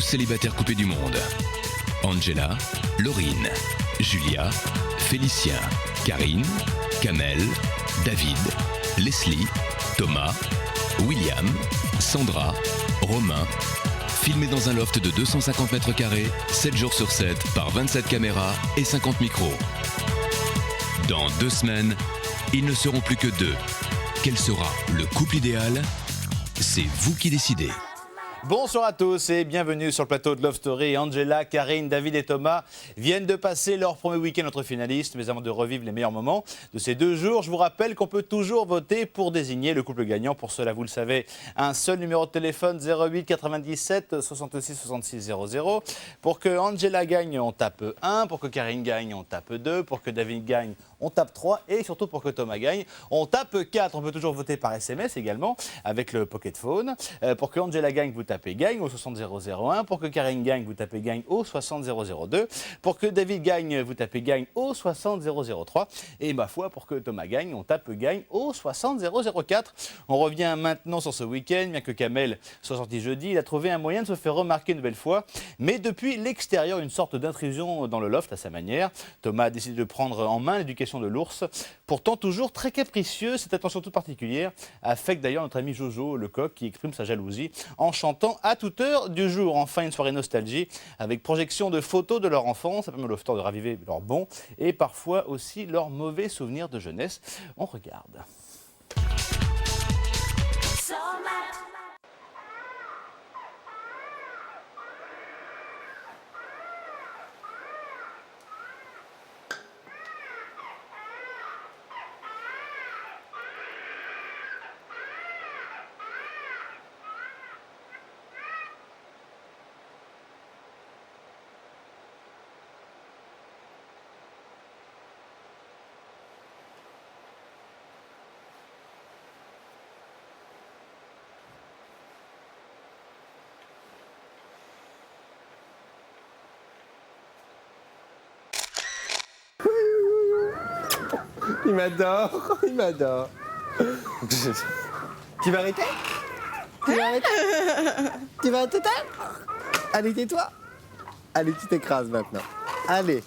célibataires coupés du monde. Angela, Laurine, Julia, Félicien, Karine, Kamel, David, Leslie, Thomas, William, Sandra, Romain. Filmés dans un loft de 250 mètres carrés, 7 jours sur 7, par 27 caméras et 50 micros. Dans 2 semaines, ils ne seront plus que 2. Quel sera le couple idéal? C'est vous qui décidez. Bonsoir à tous et bienvenue sur le plateau de Love Story. Angela, Karine, David et Thomas viennent de passer leur premier week-end entre finalistes. Mais avant de revivre les meilleurs moments de ces 2 jours, je vous rappelle qu'on peut toujours voter pour désigner le couple gagnant. Pour cela, vous le savez, un seul numéro de téléphone, 08 97 66 66 00. Pour que Angela gagne, on tape 1. Pour que Karine gagne, on tape 2. Pour que David gagne, on tape 3. Et surtout pour que Thomas gagne, on tape 4. On peut toujours voter par SMS également avec le Pocket Phone. Pour que Angela gagne, vous tapez gagne au 60001. Pour que Karine gagne, vous tapez gagne au 60002. Pour que David gagne, vous tapez gagne au 60003. Et ma foi, pour que Thomas gagne, on tape gagne au 60004. On revient maintenant sur ce week-end. Bien que Kamel soit sorti jeudi, il a trouvé un moyen de se faire remarquer une belle fois. Mais depuis l'extérieur, une sorte d'intrusion dans le loft à sa manière. Thomas a décidé de prendre en main l'éducation de l'ours. Pourtant, toujours très capricieux, cette attention toute particulière affecte d'ailleurs notre ami Jojo, le coq, qui exprime sa jalousie en chantant à toute heure du jour. Enfin, une soirée nostalgie avec projection de photos de leur enfance. Ça permet aux lofters de raviver leurs bons et parfois aussi leurs mauvais souvenirs de jeunesse. On regarde. Il m'adore, il m'adore. Tu vas arrêter? Tu vas arrêter? Tu vas arrêter? Allez, tais-toi. Allez, tu t'écrases maintenant. Allez,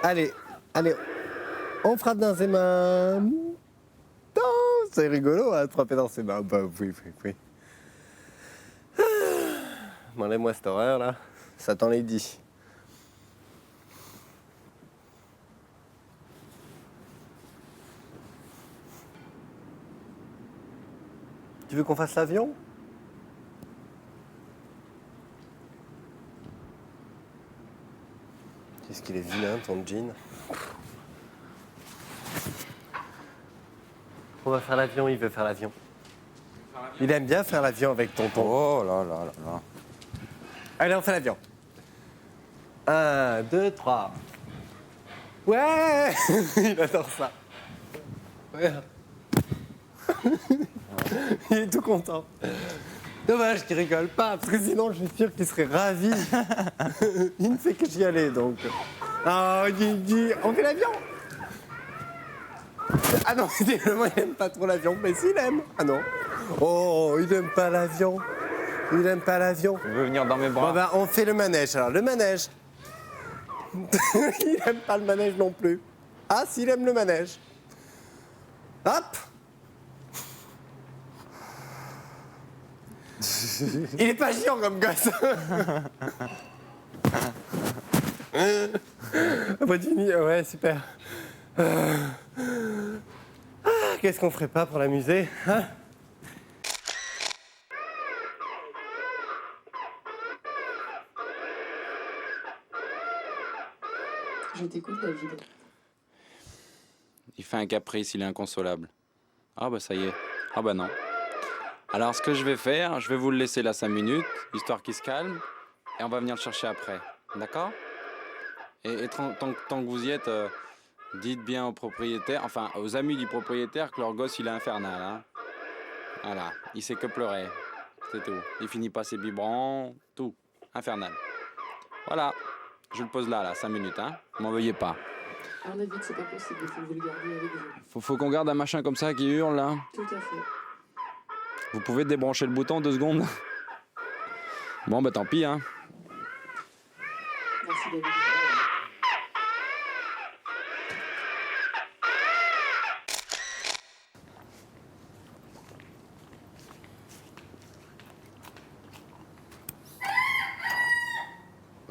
allez, allez. On frappe dans ses mains. Non, c'est rigolo, hein, de frapper dans ses mains. Bah oui, oui, oui. Enlève-moi cette horreur, là. Ça t'en est dit. Tu veux qu'on fasse l'avion? Qu'est-ce qu'il est vilain, ton jean. On va faire l'avion, il veut faire l'avion. Il aime bien faire l'avion avec tonton. Oh là là là là. Allez, on fait l'avion. 1, 2, 3. Ouais. Il adore ça. Ouais. Il est tout content. Dommage qu'il rigole pas, parce que sinon je suis sûr qu'il serait ravi. Il ne fait que j'y aller, donc. Oh, Guigui, on fait l'avion. Ah non, moi il n'aime pas trop l'avion, mais s'il aime. Ah non. Oh, il n'aime pas l'avion. Il n'aime pas l'avion. Il veut venir dans mes bras. Bon ben, on fait le manège, alors. Le manège. Il n'aime pas le manège non plus. Ah, s'il aime le manège. Hop. Il est pas chiant comme gosse. Ouais, super. Qu'est-ce qu'on ferait pas pour l'amuser, hein? Je t'écoute, David. Il fait un caprice, il est inconsolable. Ah bah ça y est. Ah bah non. Alors ce que je vais faire, je vais vous le laisser là 5 minutes, histoire qu'il se calme, et on va venir le chercher après. D'accord? Et tant que vous y êtes, dites bien aux propriétaires, enfin aux amis du propriétaire, que leur gosse il est infernal. Hein. Voilà, il sait que pleurer. C'est tout. Il finit pas ses biberons, tout. Infernal. Voilà. Je le pose là, 5 minutes, hein. M'en veuillez pas. Alors David, c'est pas possible, il faut que vous le gardiez avec vous. Faut qu'on garde un machin comme ça qui hurle, là. Tout à fait. Vous pouvez débrancher le bouton 2 secondes? Bon, bah tant pis, hein. aussi, David.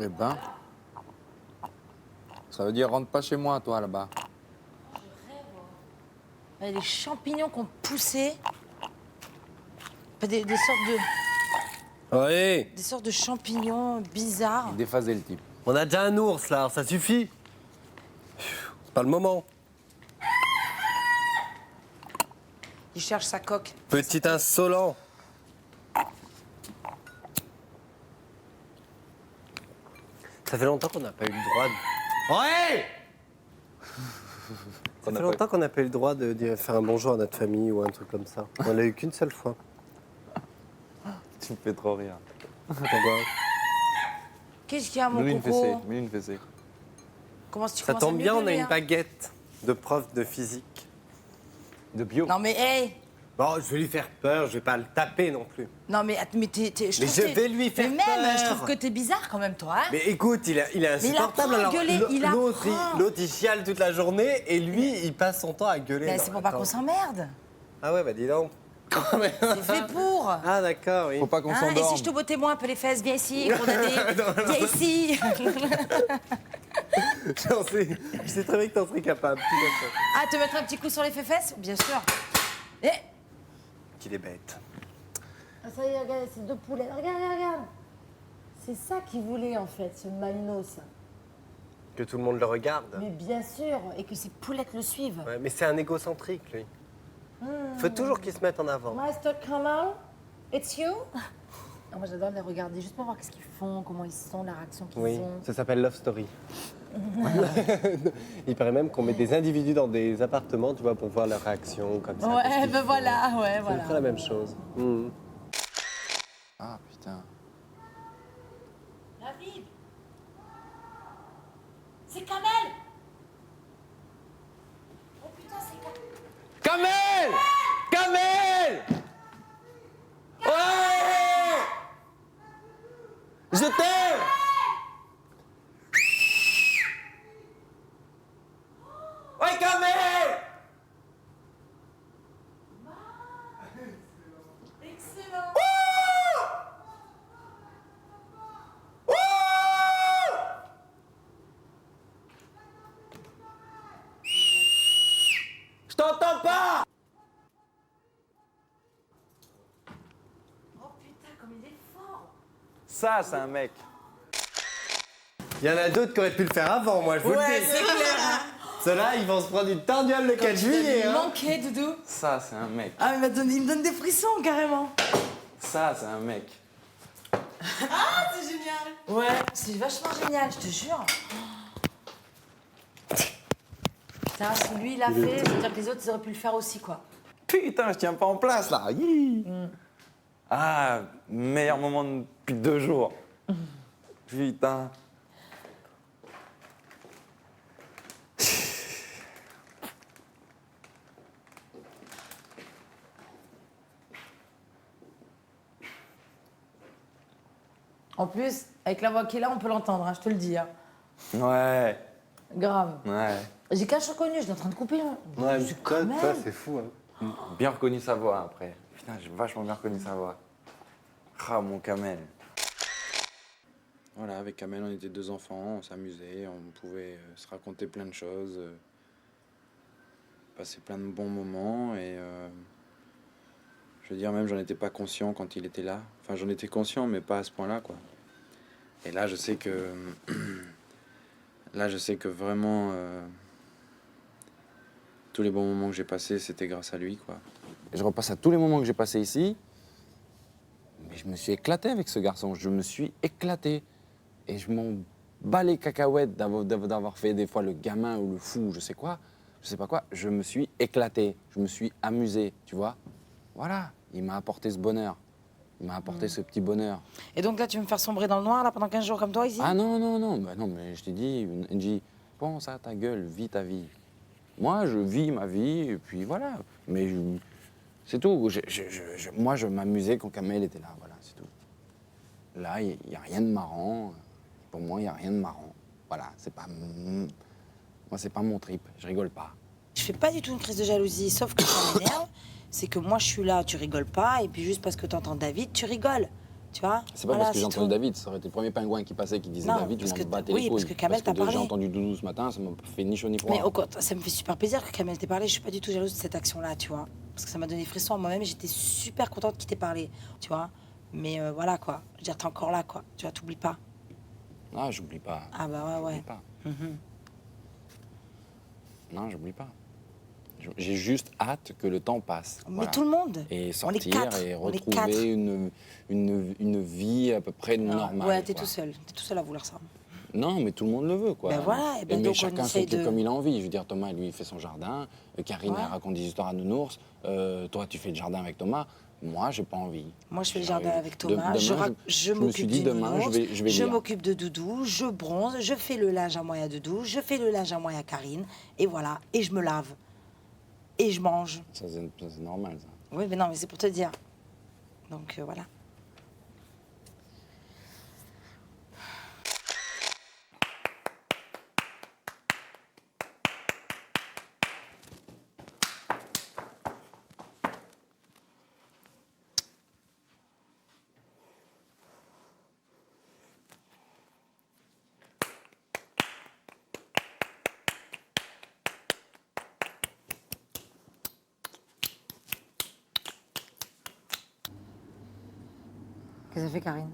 Eh ben, ça veut dire rentre pas chez moi, toi, là-bas. Il y a des champignons qui ont poussé. Des sortes Oui. des sortes de champignons bizarres. Déphasé, le type. On a déjà un ours, là, ça suffit. C'est pas le moment. Il cherche sa coque. Petit insolent. Ça fait longtemps qu'on n'a pas eu le droit de... Ouais. Ça fait longtemps qu'on n'a pas eu le droit de faire un bonjour à notre famille ou un truc comme ça. On l'a eu qu'une seule fois. Tu me fais trop rire. Pourquoi? Qu'est-ce qu'il y a, mon Mets-lui une coco? fessée, mets-lui une fessée. Comment tu Ça commences à tombe bien, on a miauler, une hein baguette de prof de physique. De bio. Non mais hey. Bon, je vais lui faire peur, je vais pas le taper non plus. Non mais Mais je vais lui faire mais même, peur. je trouve que t'es bizarre quand même, toi. Hein. Mais écoute, il est insupportable. apprend à gueuler, il apprend. L'autre, il chiale toute la journée et lui, il passe son temps à gueuler. Ben, Non, c'est pour pas attends. qu'on s'emmerde. Ah ouais, bah dis donc. C'est fait pour. Ah d'accord, oui. Faut pas qu'on Hein, et s'endorme. si je te bottais moins un peu les fesses, viens ici, condamné. Viens ici. Je sais très bien que t'en serais capable, tout à fait. Ah, te mettre un petit coup sur les fesses? Bien sûr. Eh. Qu'il est bête. Ah, ça y est, regarde, c'est deux poulets. Regarde, regarde, regarde. C'est ça qu'il voulait, en fait, ce Manos. Que tout le monde le regarde. Mais bien sûr, et que ses poulettes le suivent. Ouais, mais c'est un égocentrique, lui. Faut toujours qu'il se mette en avant. Master Kamal, it's you? Ah, moi, j'adore les regarder, juste pour voir qu'est-ce qu'ils font, comment ils sont, la réaction qu'ils Oui, ont. ça s'appelle Love Story. Il paraît même qu'on met des individus dans des appartements, tu vois, pour voir leur réaction, comme ça. qu'est-ce Ouais, qu'ils ben font. voilà, ouais, C'est à peu voilà. près la même chose. Mhm. Ah, putain. David. C'est Kamel. Oh putain, c'est Kamel. Kamel! Kamel! Ouais! Je t'aime! Ouais, Kamel! Excellent. Je t'entends pas! Oh putain, comme il est fort. Ça, c'est un mec. Il y en a d'autres qui auraient pu le faire avant, moi, je vous le dis. c'est clair. Ceux-là, ils vont se prendre une tardiole le 4 juillet. Il Hein. manquait, Doudou. Ça, c'est un mec. Ah, il me donne des frissons, carrément. Ça, c'est un mec. C'est génial. Ouais, c'est vachement génial, je te jure. Putain, si lui, il l'a fait, ça veut dire que les autres, ils auraient pu le faire aussi, quoi. Putain, je tiens pas en place, là. Hi. Ah, meilleur moment depuis 2 jours. Putain. En plus, avec la voix qu'il a, on peut l'entendre, hein, je te le dis. Hein. Ouais, Grave. ouais. J'ai qu'à reconnu, je suis en train de couper. Hein. Ouais, Je mais suis quand même. toi, c'est fou. Hein. Bien reconnu sa voix après. Putain, j'ai vachement bien reconnu sa voix. Ah, mon Kamel. Voilà, avec Kamel, on était 2 enfants, on s'amusait, on pouvait se raconter plein de choses, passer plein de bons moments et je veux dire, même j'en étais pas conscient quand il était là. Enfin, j'en étais conscient, mais pas à ce point-là, quoi. Et là, je sais que. Là, je sais que vraiment. Tous les bons moments que j'ai passés, c'était grâce à lui, quoi. Et je repasse à tous les moments que j'ai passés ici. Mais je me suis éclaté avec ce garçon. Je me suis éclaté. Et je m'en bats les cacahuètes d'avoir fait des fois le gamin ou le fou, je sais quoi. Je sais pas quoi. Je me suis éclaté. Je me suis amusé, tu vois. Voilà. Il m'a apporté ce bonheur. Il m'a apporté ce petit bonheur. Et donc là, tu veux me faire sombrer dans le noir, là, pendant 15 jours comme toi, ici? Ah non, non, non. Bah non, mais je t'ai dit, Angie, pense à ta gueule, vis ta vie. Moi, je vis ma vie, et puis voilà. Mais c'est tout. Moi, je m'amusais quand Kamel était là, voilà, c'est tout. Là, il n'y a rien de marrant. Pour moi, il n'y a rien de marrant. Voilà, c'est pas... Moi, c'est pas mon trip, je rigole pas. Je fais pas du tout une crise de jalousie, sauf que ça m'énerve. C'est que moi, je suis là, tu rigoles pas, et puis juste parce que t'entends David, tu rigoles. Tu vois? C'est pas Voilà, parce que j'ai c'est entendu tout. David, ça aurait été le premier pingouin qui passait qui disait Non, David, je parce m'en que battais oui, les couilles. parce que Kamel t'a parlé. J'ai entendu Doudou ce matin, ça m'a fait ni chaud ni froid. Mais au contraire, ça me fait super plaisir que Kamel t'ait parlé. Je suis pas du tout jalouse de cette action-là, tu vois. Parce que ça m'a donné frisson à moi-même. J'étais super contente qu'il t'ait parlé, tu vois. Mais voilà, quoi. Je veux dire, t'es encore là, quoi. Tu vois, t'oublies pas. Ah, j'oublie pas. Ah bah ouais, J'oublie ouais. pas. Mhm. Non, j'oublie pas. J'ai juste hâte que le temps passe. Mais Voilà. tout le monde. Et On est sortir quatre. et On est quatre. retrouver une vie à peu près Non, normale. ouais, t'es quoi. tout seul. T'es tout seul à vouloir ça. Non, mais tout le monde le veut, quoi. Ben voilà, et ben mais donc on chacun essaye s'occupe de- comme il a envie. Je veux dire, Thomas, lui, il fait son jardin. Karine, Ouais. elle raconte des histoires à nounours. Toi, tu fais le jardin avec Thomas. Moi, j'ai pas envie. Moi, je fais le Genre, jardin avec de- Thomas. demain, Je me m'occupe suis dit, du demain, nounours, je vais je lire. m'occupe de Doudou, je bronze, je fais le linge à moi et à Doudou, je fais le linge à moi et à Karine, et voilà, et je me lave. Et je mange. Ça, c'est normal, ça. Oui, mais non, mais c'est pour te dire. Donc voilà. Qu'est-ce que ça fait, Karine?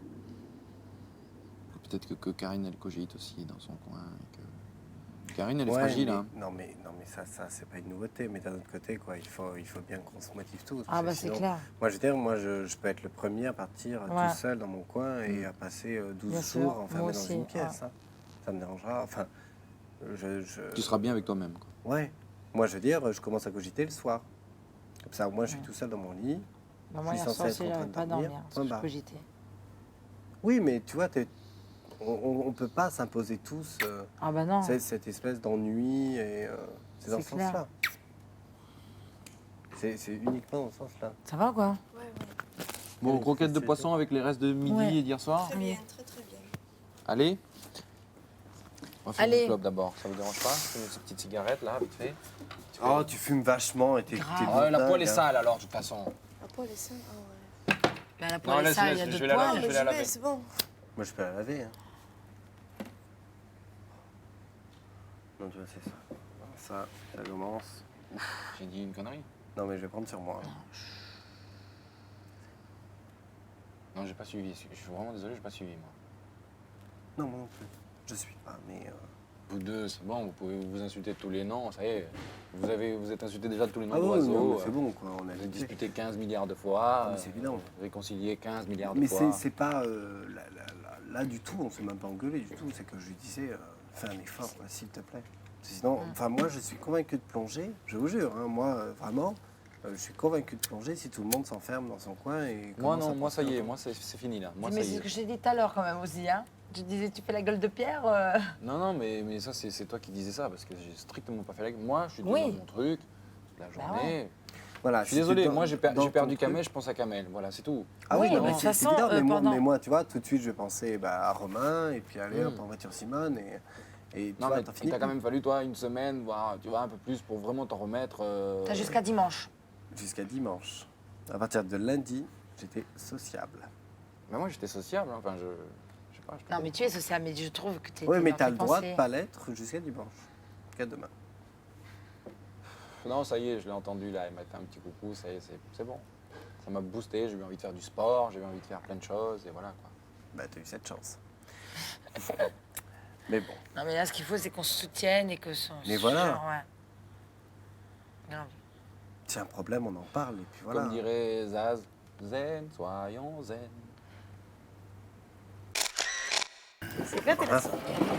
Peut-être que Karine, elle cogite aussi dans son coin. Et que... Karine, elle est Ouais, fragile, mais- hein. Non, mais ça c'est pas une nouveauté. Mais d'un autre côté, quoi, il faut bien qu'on se motive tous. Ah parce que bah c'est sinon- clair. Moi, je veux dire, je peux être le premier à partir Ouais. tout seul dans mon coin et à passer 12 Bien sûr, jours enfermé moi dans aussi, une pièce. ouais. Hein. Ça me dérangera. Enfin, Tu seras bien avec toi-même, quoi. Ouais. Moi, je veux dire, je commence à cogiter le soir. Comme ça, moi, je suis tout seul dans mon lit. Bah, moi, Je suis hier soir censé aussi, être en train j'arrive de pas à dormir. dormir. Point Parce que je barre. cogitais. Oui, mais tu vois, on peut pas s'imposer tous Ah bah non. cette espèce d'ennui et c'est dans ce C'est clair. sens-là. C'est uniquement dans ce sens-là. Ça va, quoi? Bon, Allez, croquettes de c'est- poisson avec les restes de midi Ouais. et d'hier soir. Allez. très très bien. Allez. On va faire Allez. une clope d'abord, ça vous dérange pas? Ces petites cigarettes là, vite fait. Oh, tu fumes vachement et t'es Ah, la poêle est sale alors, de toute façon. La poêle est sale. Ah ouais. Bah, la Non, poêle est laisse, sale, laisse, il y a je deux vais la laver, poêles. je vais la laver. C'est bon. Moi, je peux la laver. Hein. Non, tu vois, c'est ça. Ça commence. J'ai dit une connerie. Non, mais je vais prendre sur moi. hein. Non, j'ai pas suivi. Je suis vraiment désolé, j'ai pas suivi moi. Non, moi non plus. Je suis pas, mais... Vous deux, c'est bon, vous pouvez vous insulter de tous les noms, ça y est. Vous êtes insulté déjà de tous les noms Ah ouais, d'oiseaux. non, mais c'est bon, quoi. On a Vous avez habitué. disputé 15 milliards de fois. Ah, mais c'est évident. Réconcilié 15 milliards de Mais fois. c'est pas... là, du tout, on s'est même pas engueulé du tout. C'est que je lui disais, fais un effort, quoi, s'il te plaît. Sinon, enfin, moi, je suis convaincu de plonger. Je vous jure, hein, moi, vraiment, je suis convaincu de plonger si tout le monde s'enferme dans son coin et... Moi commence à non, moi ça y penser est, au- moi c'est fini là. Moi Mais ça c'est y ce est. que je t'ai dit tout à l'heure, quand même, aussi, hein. Tu disais, tu fais la gueule de pierre. Non, mais ça c'est toi qui disais ça parce que j'ai strictement pas fait la. Moi je suis Oui. dans mon truc, la journée. Voilà, Je suis si désolé, t'es moi dans j'ai ton perdu truc- Kamel, je pense à Kamel. Voilà, c'est tout. Ah oui, Oui, non, mais mais de toute c'est façon, évident. pendant- Mais moi, tu vois, tout de suite, je vais penser à Romain, et puis aller Mm. hop, en voiture Simone, et tu Non, vois, mais t'en il finis t'a quand plus. même fallu toi une semaine, voire tu vois un peu plus pour vraiment t'en remettre. T'as jusqu'à dimanche. Jusqu'à dimanche. À partir de lundi, j'étais sociable. Mais moi j'étais sociable, hein, enfin je sais pas. Non, mais tu es social, mais je trouve que t'es. Oui, mais t'as t'as le droit de pas l'être jusqu'à dimanche. Jusqu'à demain. Non, ça y est, je l'ai entendu là, il m'a fait un petit coucou, ça y est, c'est bon. Ça m'a boosté, j'ai eu envie de faire du sport, j'ai eu envie de faire plein de choses et voilà quoi. Bah, t'as eu cette chance. Mais bon. Non, mais là, ce qu'il faut, c'est qu'on se soutienne et que son. Mais voilà. Genre, ouais. Grave. C'est un problème, on en parle, et puis voilà. Comme dirait Zaz, zen, soyons zen.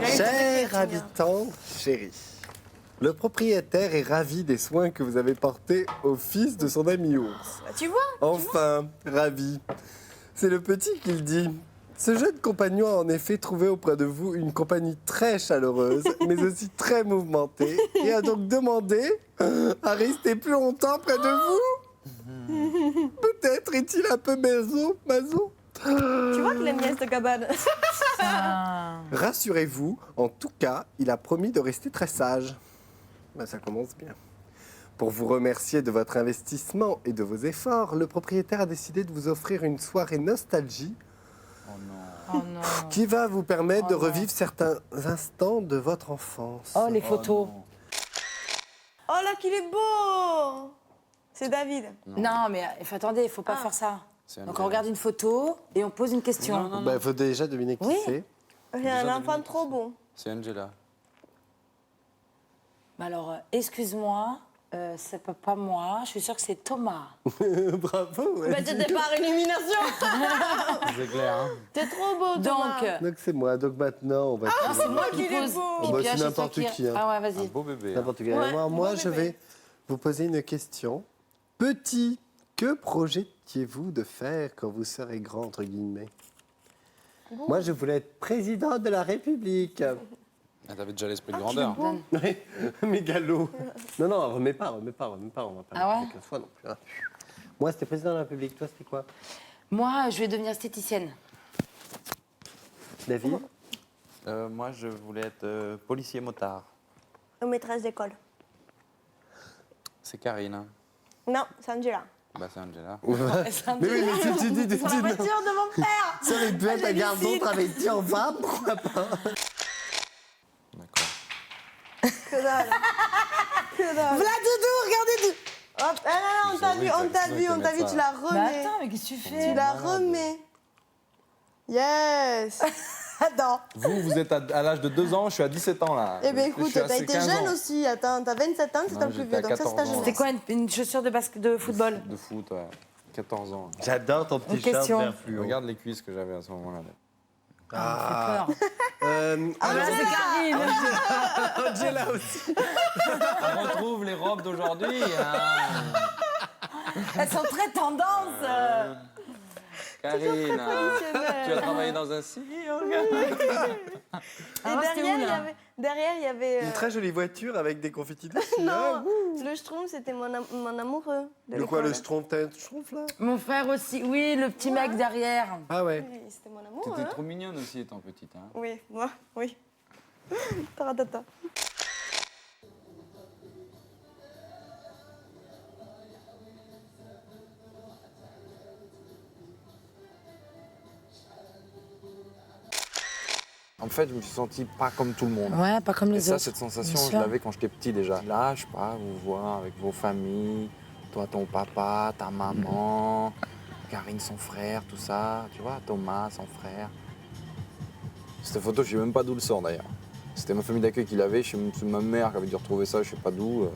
Cher habitant chéri, le propriétaire est ravi des soins que vous avez portés au fils de son ami ours. Tu vois? Enfin, ravi. C'est le petit qui le dit. Ce jeune compagnon a en effet trouvé auprès de vous une compagnie très chaleureuse, mais aussi très mouvementée, et a donc demandé à rester plus longtemps près de vous. Peut-être est-il un peu maso, Tu vois qu'il aime bien cette cabane. Rassurez-vous, en tout cas, il a promis de rester très sage. Ben, ça commence bien. Pour vous remercier de votre investissement et de vos efforts, le propriétaire a décidé de vous offrir une soirée nostalgie Oh non. qui va vous permettre de Oh non. revivre certains instants de votre enfance. Oh, les photos. Oh là qu'il est beau. C'est David. Non, mais attendez, il faut pas faire ça. C'est Donc Angela. on regarde une photo et on pose une question. Il faut déjà deviner qui Oui. c'est. Il a un enfant trop beau. C'est Angela. Bah alors, excuse-moi, c'est pas moi. Je suis sûre que c'est Thomas. Bravo. ouais. Bah t'étais par élimination. C'est clair, hein. T'es trop beau, Thomas. Donc, Donc c'est moi. Donc maintenant, on va c'est moi qui qu'il est pose. beau. qui Oh, bah, pioche c'est et n'importe toi qui, hein. Ah ouais, Un vas-y. beau bébé. hein. n'importe quel. Ouais, Alors, moi, bon je bébé. vais vous poser une question. Petit, que projetiez-vous de faire quand vous serez grand, entre guillemets? Moi, je voulais être président de la République. Ah, t'avais déjà l'esprit de grandeur. Donne. Ouais, mégalo. Non, remets pas, on va pas Ah ouais le faire 15 fois non plus. hein. Moi, c'était président de la République. Toi, c'était quoi? Moi, je vais devenir esthéticienne. David? Moi, je voulais être policier motard. Maîtresse d'école. C'est Karine. Hein. Non, c'est Angela. Bah, c'est Angela. Mais oui, mais si tu dis Sur la voiture de mon père. ça aurait pu être un garçon travesti en femme, pourquoi pas? D'accord. Que dalle. Que dalle. Voilà, Doudou, regardez tout. Hop, ah non, on t'a vu, on t'a vu, tu la Mais remets. attends, mais qu'est-ce que tu fais Tu la remets. Yes. Attends. Vous êtes à l'âge de 2 ans, je suis à 17 ans là. Eh bien Je écoute, suis à t'as été 15 jeune ans. aussi. Attends, t'as 27 ans, c'est Non, un plus j'étais vieux. à Donc ça, c'est ta 14 ans. jeunesse. C'est quoi une chaussure de football? De foot, ouais. 14 ans. J'adore ton petit Une question. vert fluo. Regarde les cuisses que j'avais à ce moment-là. Ah, ça fait peur. Ah, là, c'est Karine. Angela aussi. On retrouve les robes d'aujourd'hui. Hein. Elles sont très tendances. Karine, hein. Tu as travaillé dans un civil, regarde. Ah, Et c'était où, là derrière, il y avait. Une très jolie voiture avec des confettis dessus. Non, le Schtroumpf, c'était mon amoureux. De Le quoi, le l'école. Schtroumpf? T'as un Schtroumpf là? Mon frère aussi. Oui, le petit mec derrière. Ah ouais. Oui, c'était mon amoureux. T'étais hein. trop mignonne aussi étant petite. Hein. Oui, moi, oui. Taratata. En fait, je me suis senti pas comme tout le monde. Ouais, pas comme Et les ça, autres. cette sensation, Bien je sûr. l'avais quand j'étais petit déjà. Là, je sais pas, vous voir avec vos familles, toi, ton papa, ta maman, Karine, son frère, tout ça, tu vois, Thomas, son frère. Cette photo, je sais même pas d'où le sort d'ailleurs. C'était ma famille d'accueil qui l'avait, c'est ma mère qui avait dû retrouver ça, je sais pas d'où.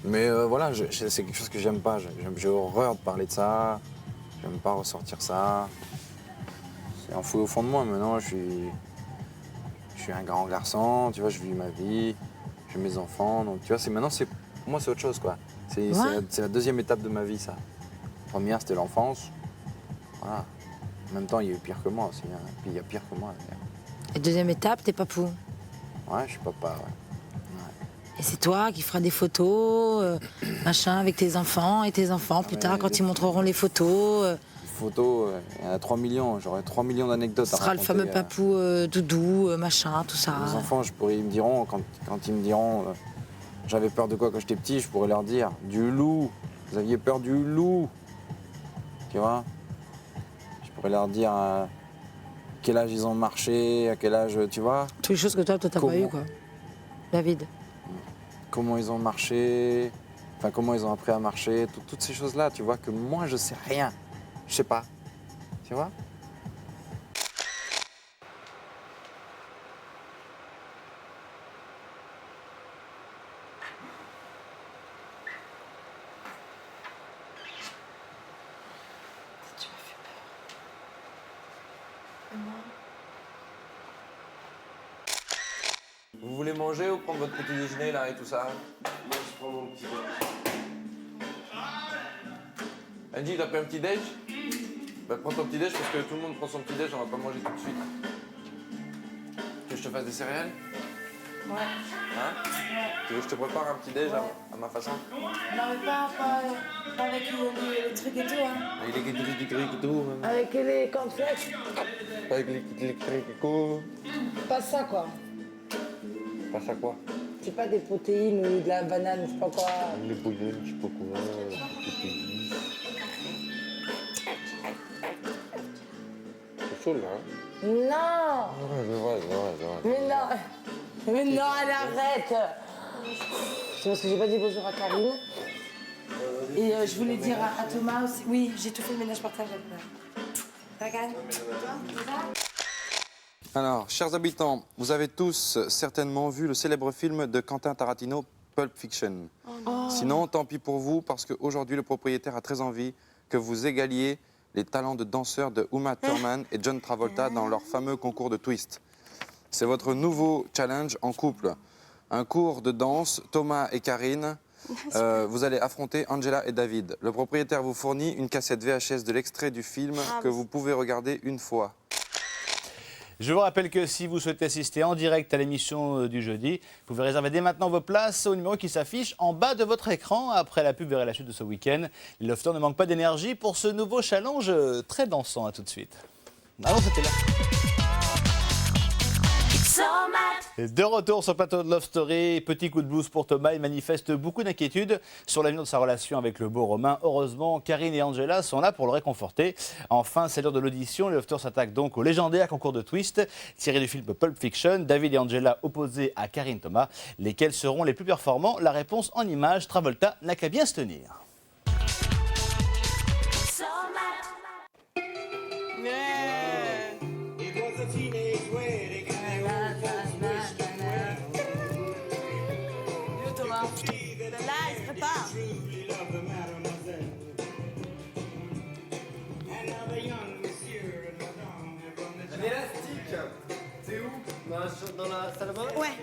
Mais voilà, c'est quelque chose que j'aime pas. J'ai horreur de parler de ça. J'aime pas ressortir ça. C'est enfoui au fond de moi. Maintenant, je suis un grand garçon. Tu vois, je vis ma vie. J'ai mes enfants. Donc, tu vois, pour moi, c'est autre chose, quoi. C'est la deuxième étape de ma vie, ça. La première, c'était l'enfance. Voilà. En même temps, il y a eu pire que moi aussi. Hein. Puis il y a pire que moi. D'ailleurs. Et deuxième étape, t'es papou. Ouais, je suis papa, ouais. Et c'est toi qui feras des photos, machin, avec tes enfants et tes enfants plus tard quand ils montreront les photos. Les photos, il y en a 3 millions. J'aurais 3 millions d'anecdotes Ce à sera le raconter, fameux papou doudou, machin, tout ça. Les enfants, ils me diront, quand ils me diront j'avais peur de quoi quand j'étais petit, je pourrais leur dire du loup. Vous aviez peur du loup. Tu vois? Je pourrais leur dire à quel âge ils ont marché, à quel âge, tu vois? Toutes les choses que toi, t'as pas Comment eu, quoi. David. Comment ils ont marché, enfin comment ils ont appris à marcher, toutes ces choses-là, tu vois, que moi je sais rien. Je sais pas. Tu vois? Tu m'as fait peur. Vous voulez manger ou prendre votre petit déjeuner là et tout ça? Moi, je prends mon petit verre. Angie, t'as pris un petit déj? Bah prends ton petit déj parce que tout le monde prend son petit déj, on va pas manger tout de suite. Tu veux que je te fasse des céréales? Ouais. Hein? Tu veux que je te prépare un petit déj à ma façon? Non, mais pas avec trucs et tout, hein. Avec les électriques et tout. Avec les cornflakes. Avec les électriques et tout. Pas ça, quoi. Pas ça quoi? C'est pas des protéines ou de la banane, je sais pas quoi. Les bouillons, je sais pas quoi. C'est chaud là. Non. C'est vrai. Mais non. Mais non, allez, arrête. C'est parce que j'ai pas dit bonjour à Karine. Et je voulais dire à Thomas aussi. Oui, j'ai tout fait le ménage par terre. Regarde. Alors, chers habitants, vous avez tous certainement vu le célèbre film de Quentin Tarantino, Pulp Fiction. Sinon, tant pis pour vous, parce qu'aujourd'hui, le propriétaire a très envie que vous égaliez les talents de danseurs de Uma Thurman et John Travolta dans leur fameux concours de twist. C'est votre nouveau challenge en couple. Un cours de danse, Thomas et Karine. Vous allez affronter Angela et David. Le propriétaire vous fournit une cassette VHS de l'extrait du film que vous pouvez regarder une fois. Je vous rappelle que si vous souhaitez assister en direct à l'émission du jeudi, vous pouvez réserver dès maintenant vos places au numéro qui s'affiche en bas de votre écran. Après la pub, verrez la suite de ce week-end. Les lofters ne manquent pas d'énergie pour ce nouveau challenge très dansant. À tout de suite. Allons, c'était là. De retour sur le plateau de Love Story, petit coup de blues pour Thomas, il manifeste beaucoup d'inquiétudes sur l'avenir de sa relation avec le beau Romain. Heureusement, Karine et Angela sont là pour le réconforter. Enfin, c'est l'heure de l'audition, les Lofters s'attaquent donc au légendaire concours de twist tiré du film Pulp Fiction. David et Angela opposés à Karine Thomas. Lesquels seront les plus performants? La réponse en images, Travolta n'a qu'à bien se tenir. L'élastique, c'est où? Dans la salle à bain? Ouais.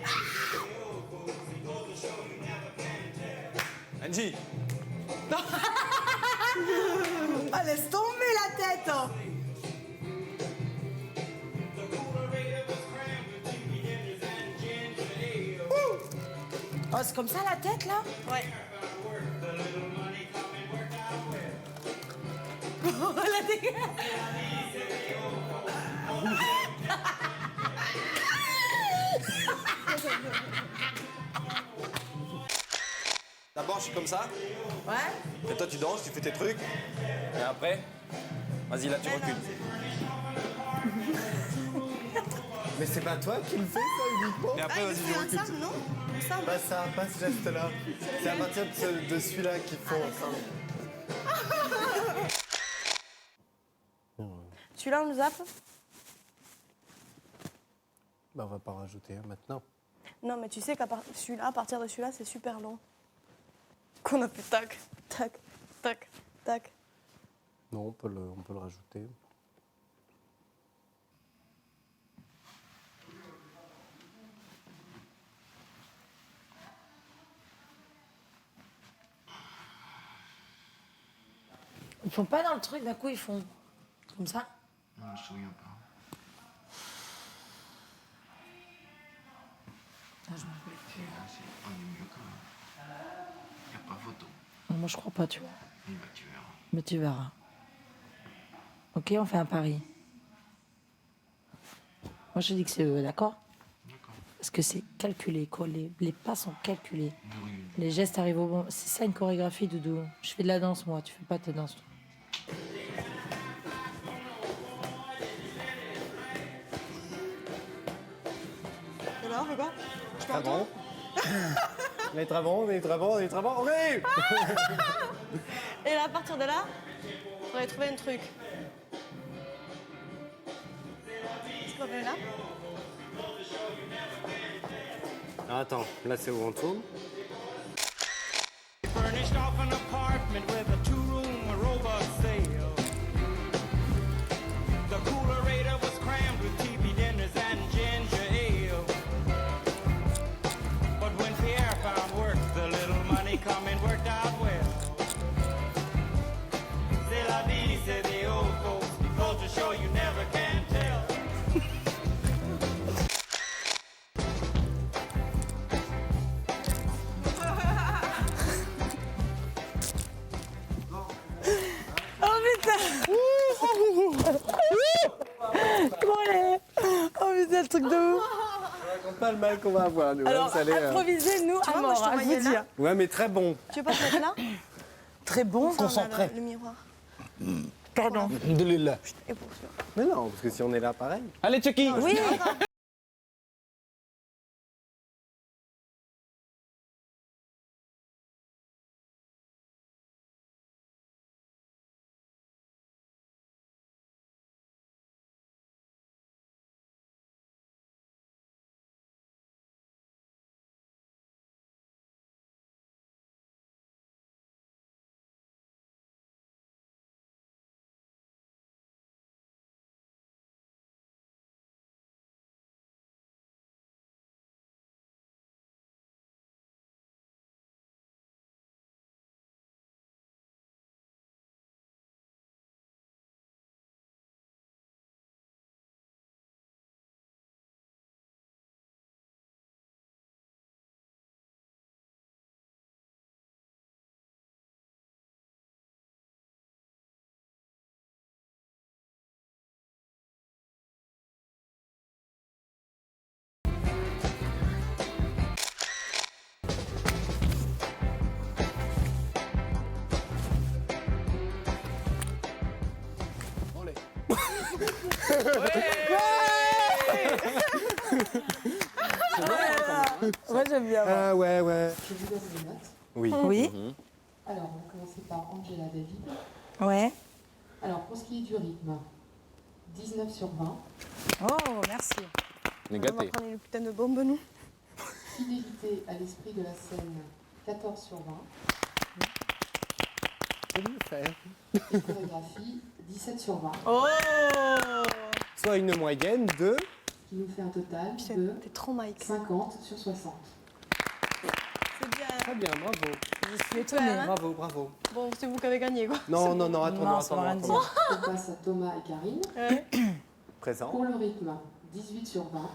Angie. Ah, laisse tomber la tête. Oh, c'est comme ça la tête là? Ouais. La dé- D'abord, je suis comme ça. Ouais. Et toi, tu danses, tu fais tes trucs. Et après, vas-y, là, tu recules. Mais c'est pas toi qui le fais ça uniquement? Et après, vas-y, tu recules. ensemble, non? Ensemble. Pas ça, pas ce geste-là. C'est à partir de celui-là qu'il faut ensemble. Celui-là, on le zappe? Bah on va pas en rajouter un maintenant. Non, mais tu sais qu'à celui-là, à partir de celui-là, c'est super long. Qu'on a fait tac, tac, tac, tac. Non, on peut le rajouter. Ils font pas dans le truc, d'un coup ils font comme ça. Non, je me souviens pas. Ah, je m'en rappelle plus. On est mieux quand même. Y a pas photo. Non, moi je crois pas, tu vois. Bah, tu verras. Mais tu verras. Ok, on fait un pari. Moi je dis que c'est eux, d'accord? D'accord. Parce que c'est calculé, quoi. Les pas sont calculés. Oui. Les gestes arrivent au bon. C'est ça une chorégraphie, Doudou. Je fais de la danse, moi. Tu fais pas ta danse, toi. Alors, fais quoi? Très bon. On est très bon, on est très bon, on est très bon. Oui. Et là, à partir de là, on va trouver un truc. Est-ce qu'on fait là? Ah, attends, là c'est où on tourne. Furnished off an apartment with a two-room robot sale. The coolerator was crammed with TV dinners and ginger ale. But when Pierre found work, the little money coming worked out well. C'est la vie, say the old folks. Goes to show you never can tell. improviser le truc de ouf. On raconte pas le mal qu'on va avoir, nous. Alors, vous allez, improvisez-nous à moi, je mort, te je vous voyais dis. là. Ouais, mais très bon. Tu veux pas te mettre là? Très bon. Enfin, on a le miroir. Pardon. Alhamdoulilah. Et pour sûr. Mais non, parce que si on est là, pareil. Allez, Chucky. Oui. Ouais, j'aime bien. moi. Ah ouais, ouais. Je vous donne les notes. Oui. Oui. Alors, on va commencer par Angela David. Ouais. Alors, pour ce qui est du rythme, 19 sur 20. Oh, merci. On est On va gâtés. prendre une putain de bombe, nous. Fidélité à l'esprit de la scène, 14 sur 20. Et chorégraphie, 17 sur 20. Oh Soit une moyenne de... Ce qui nous fait un total Putain, de t'es trop Mike. 50 sur 60. C'est bien. Très bien, bravo. Je suis étonnée. Bravo, bravo. Bon, c'est vous qui avez gagné, quoi. Non, non, non, attends, Non, ça va rien attends. dire. On passe à Thomas et Karine. Ouais. Présent. Pour le rythme, 18 sur 20.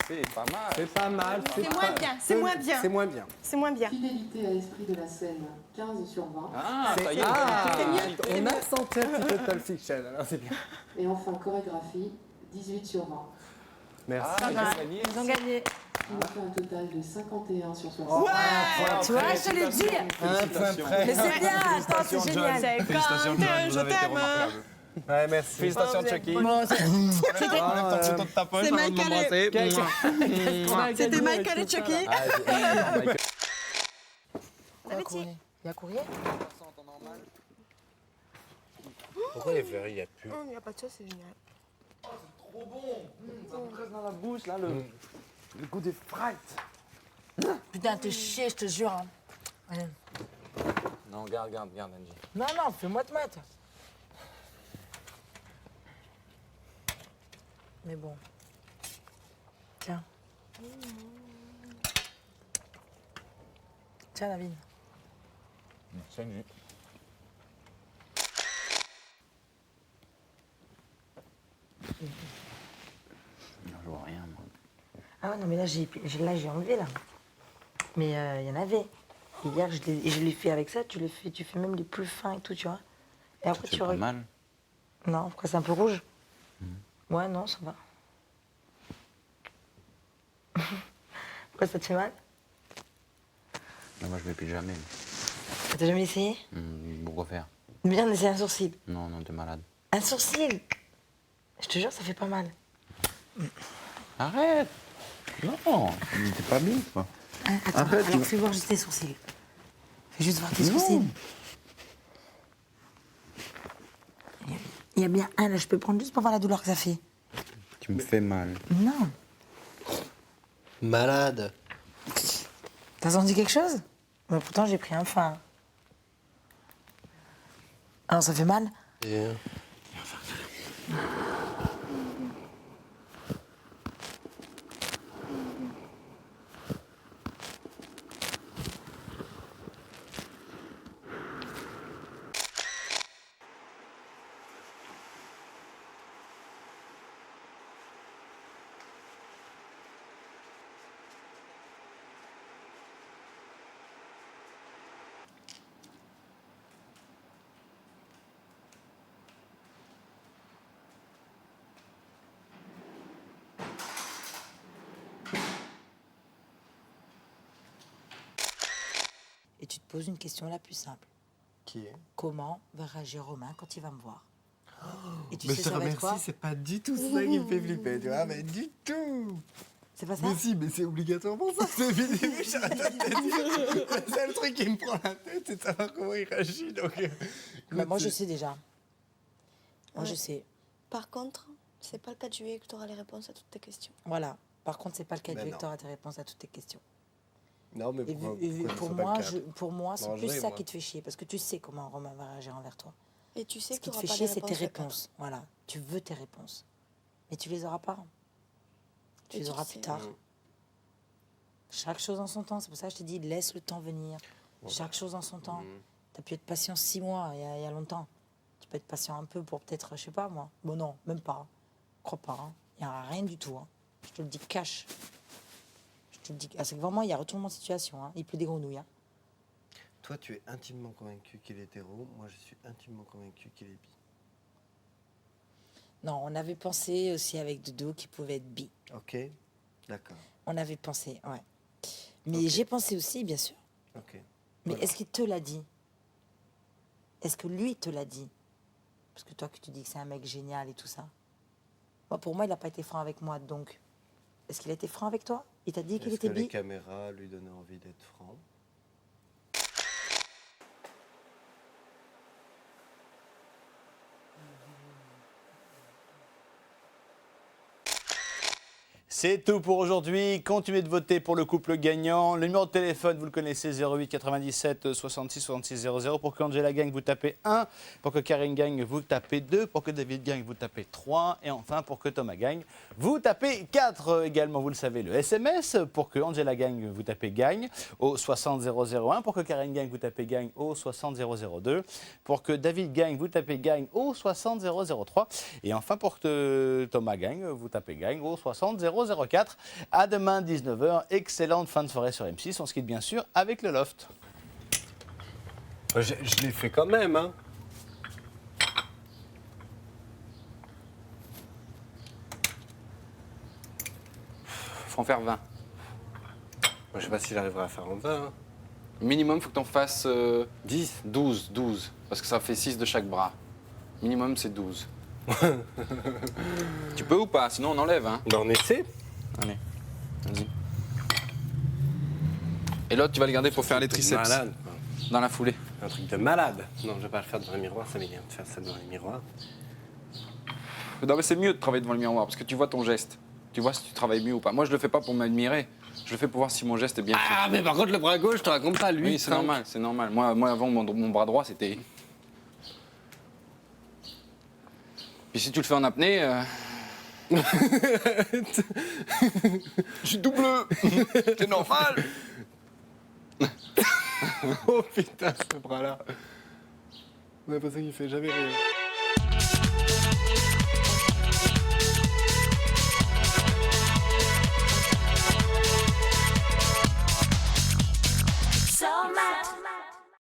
C'est pas mal. C'est pas mal. C'est moins bien, c'est moins bien. C'est moins bien. C'est moins bien. Fidélité à l'esprit de la scène, 15 sur 20. Ah, ça y est. C'est mieux, c'est on a mieux. senti un petit peu de Pulp Fiction, alors c'est bien. Et enfin, chorégraphie, 18 sur 20. Merci. Pas mal. Ils ont gagné. Ce qui nous fait un total de 51 sur 60. Tu vois, je te l'ai dit. Un point près. Mais c'est bien, attends, c'est génial. C'est quand je t'aime. Ouais, merci. Félicitations, Oh, vous êtes Chucky. Bon, c'est- Ah, C'est Michael et... C'était Michael et Chucky. Il y a courrier. Pourquoi les verres, il n'y a plus? Il n'y a pas de ça, c'est génial. Dans la bouche, là, le goût des frites. Putain, t'es chier, je te jure. Hein. Ouais. Non, garde, Angie. Non, non, fais-moi te mettre. Mais bon. Tiens. Tiens, David. Salut. Je vois rien, moi. Ah ouais, non, mais là, j'ai enlevé, là. Mais il y en avait. Hier, je l'ai fait avec ça. Tu fais même les plus fins et tout, tu vois. Et après, C'est tu pas regardes. mal. Non, pourquoi c'est un peu rouge? Ouais, non, ça va. Pourquoi ça te fait mal? Non, moi, je vais plus jamais. T'as jamais essayé? Pourquoi faire? Viens, on essaie un sourcil. Non, non, t'es malade. Un sourcil! Je te jure, ça fait pas mal. Arrête! Non, t'es pas bien, quoi. Hein, attends, alors fais voir juste tes sourcils. Fais juste voir tes sourcils. Il y a bien un là, je peux prendre juste pour voir la douleur que ça fait. Tu me fais mal. Non. Malade. T'as senti quelque chose? Mais pourtant, j'ai pris un fin. Alors, ça fait mal? et tu te poses une question la plus simple. Qui est? Comment va réagir Romain quand il va me voir? Et tu Mais sais je te ça va être quoi? remercie, c'est pas du tout ça qui me fait flipper, tu vois, mais du tout. C'est pas ça? Mais si, mais c'est obligatoirement ça. C'est évidemment, j'arrête pas de te dire. Le seul truc qui me prend la tête, c'est de savoir comment il réagit. Donc, Bah, moi, je sais déjà. Moi, Ouais. je sais. Par contre, c'est pas le 4 juillet que tu auras les réponses à toutes tes questions. Voilà. Par contre, c'est pas le cas de Ben que non. tu auras tes réponses à toutes tes questions. Non, mais Et pourquoi, pour pourquoi moi, ce serait pas le cas? pour moi, c'est Non, plus je vais, ça moi. qui te fait chier. Parce que tu sais comment Romain va réagir envers toi. Et tu sais Ce que tu qui te n'auras fait pas chier, les c'est tes réponses. le 4. réponses. Voilà. Tu veux tes réponses. Mais tu les auras pas. Tu Et les tu auras le plus sais. tard. Chaque chose en son temps. C'est pour ça que je te dis, laisse le temps venir. Chaque chose en son temps. Tu as pu être patient 6 mois, il y a longtemps. Tu peux être patient un peu pour peut-être, je sais pas moi. Bon, non, même pas. Crois pas. Il n'y a rien du tout. Hein. Je te le dis cash. Je te le dis. Ah, c'est que vraiment, il y a retournement de situation. Hein. Il pleut des grenouilles. Hein. Toi, tu es intimement convaincu qu'il est hétéro. Moi, je suis intimement convaincu qu'il est bi. Non, on avait pensé aussi avec Dodo qu'il pouvait être bi. Ok, d'accord. On avait pensé, ouais. Mais j'ai pensé aussi, bien sûr. Ok. Mais Voilà. est-ce qu'il te l'a dit? Est-ce que lui te l'a dit? Parce que toi, que tu dis que c'est un mec génial et tout ça. Moi, pour moi, il n'a pas été franc avec moi, donc. Est-ce qu'il a été franc avec toi? Il t'a dit qu'il Est-ce était que les bi? caméras lui donnaient envie d'être franc? C'est tout pour aujourd'hui. Continuez de voter pour le couple gagnant. Le numéro de téléphone, vous le connaissez, 08 97 66 66 00. Pour qu'Angela gagne, vous tapez 1. Pour que Karine gagne, vous tapez 2. Pour que David gagne, vous tapez 3. Et enfin, pour que Thomas gagne, vous tapez 4. Également, vous le savez, le SMS. Pour que Angela gagne, vous tapez gagne au 60 001. Pour que Karine gagne, vous tapez gagne au 60 002. Pour que David gagne, vous tapez gagne au 60 003. Et enfin, pour que Thomas gagne, vous tapez gagne au 60 004. À demain, 19h. Excellente fin de soirée sur M6. On se quitte bien sûr avec le Loft. Je l'ai fait quand même, hein. Faut en faire 20. Moi, je sais pas si j'arriverai à faire en 20. Hein. Minimum, faut que t'en fasses 10. 12. Parce que ça fait 6 de chaque bras. Minimum, c'est 12. Tu peux ou pas? Sinon, on enlève. Hein. On essaie. Allez, vas-y. Et l'autre, tu vas le garder pour faire les triceps. Malade. Dans la foulée. Un truc de malade. Non, je vais pas le faire devant le miroir, ça m'énerve de faire ça devant le miroir. Non, mais c'est mieux de travailler devant le miroir parce que tu vois ton geste. Tu vois si tu travailles mieux ou pas. Moi, je le fais pas pour m'admirer. Je le fais pour voir si mon geste est bien fait. Ah, mais par contre, le bras gauche, je te raconte pas, lui. Oui, c'est normal, c'est normal. Moi avant, mon bras droit, c'était... Puis si tu le fais en apnée... Je suis doubleux. C'est normal. Oh putain, ce bras-là. On a l'impression qu'il fait jamais rien.